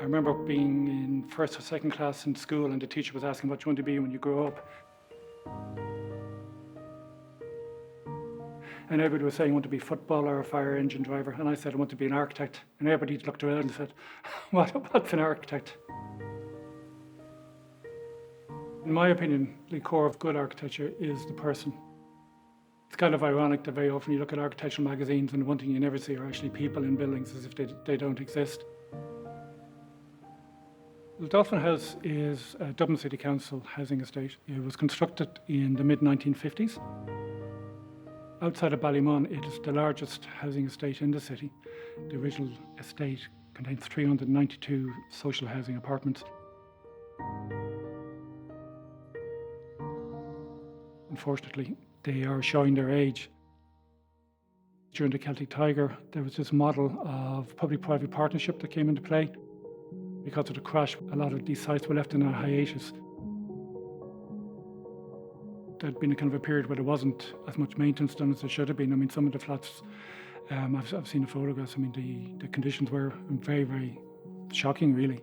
remember being in first or second class in school and the teacher was asking what you want to be when you grow up. And everybody was saying, I want to be a footballer or a fire engine driver. And I said, I want to be an architect. And everybody looked around and said, what's an architect? In my opinion, the core of good architecture is the person. It's kind of ironic that very often you look at architectural magazines and one thing you never see are actually people in buildings as if they don't exist. The Dolphin House is a Dublin City Council housing estate. It was constructed in the mid-1950s. Outside of Ballymun, it is the largest housing estate in the city. The original estate contains 392 social housing apartments. Unfortunately, they are showing their age. During the Celtic Tiger, there was this model of public-private partnership that came into play. Because of the crash, a lot of these sites were left in a hiatus. There'd been a kind of a period where there wasn't as much maintenance done as there should have been. I mean, some of the flats, I've seen the photographs. I mean, the conditions were very, very shocking, really.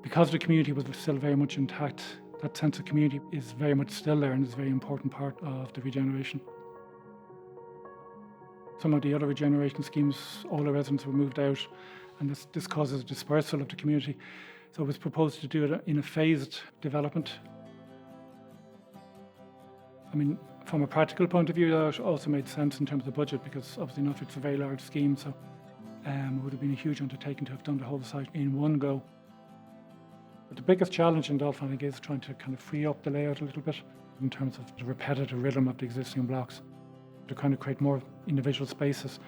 Because the community was still very much intact, that sense of community is very much still there and is a very important part of the regeneration. Some of the other regeneration schemes, all the residents were moved out, and this causes dispersal of the community. So it was proposed to do it in a phased development. I mean, from a practical point of view, that also made sense in terms of budget, because obviously enough, it's a very large scheme, so it would have been a huge undertaking to have done the whole site in one go. But the biggest challenge in Dolphin, I think, is trying to kind of free up the layout a little bit in terms of the repetitive rhythm of the existing blocks, to kind of create more individual spaces.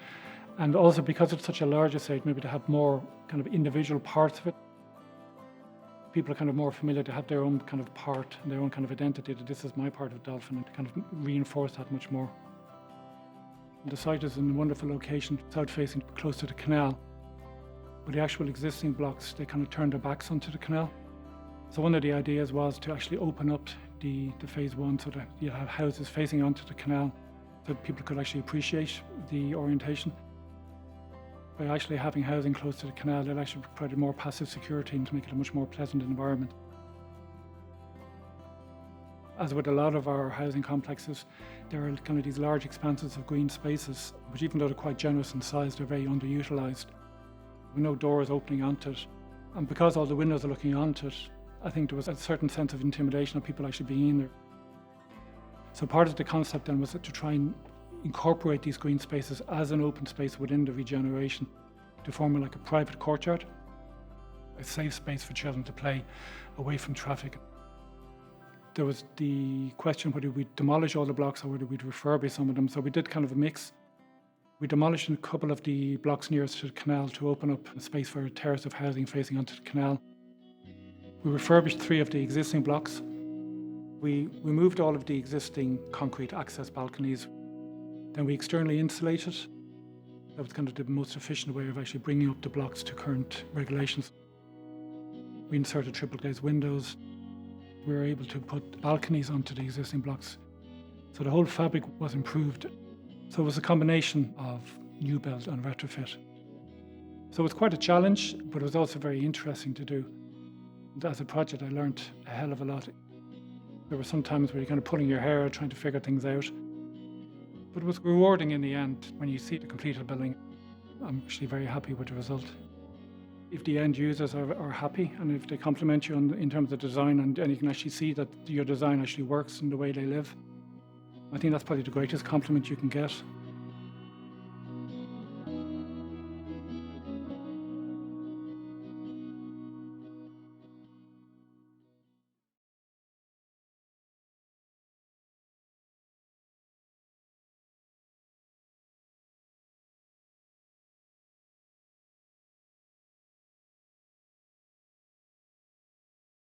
And also, because it's such a large estate, maybe to have more kind of individual parts of it. People are kind of more familiar to have their own kind of part and their own kind of identity, that this is my part of Dolphin, and to kind of reinforce that much more. The site is in a wonderful location, south-facing, close to the canal. But the actual existing blocks, they kind of turn their backs onto the canal. So one of the ideas was to actually open up the phase one so that you have houses facing onto the canal, so that people could actually appreciate the orientation. By actually having housing close to the canal, it actually provided more passive security and to make it a much more pleasant environment. As with a lot of our housing complexes, there are kind of these large expanses of green spaces, which even though they're quite generous in size, they're very underutilised. With no doors opening onto it. And because all the windows are looking onto it, I think there was a certain sense of intimidation of people actually being in there. So part of the concept then was to try and incorporate these green spaces as an open space within the regeneration, to form like a private courtyard, a safe space for children to play away from traffic. There was the question whether we'd demolish all the blocks or whether we'd refurbish some of them, so we did kind of a mix. We demolished a couple of the blocks nearest to the canal to open up a space for a terrace of housing facing onto the canal. We refurbished 3 of the existing blocks. We removed all of the existing concrete access balconies. Then we externally insulated. That was kind of the most efficient way of actually bringing up the blocks to current regulations. We inserted triple glazed windows. We were able to put balconies onto the existing blocks. So the whole fabric was improved. So it was a combination of new build and retrofit. So it was quite a challenge, but it was also very interesting to do. As a project, I learned a hell of a lot. There were some times where you're kind of pulling your hair out, trying to figure things out. But it was rewarding in the end when you see the completed building. I'm actually very happy with the result. If the end users are happy and if they compliment you in terms of design and you can actually see that your design actually works in the way they live, I think that's probably the greatest compliment you can get.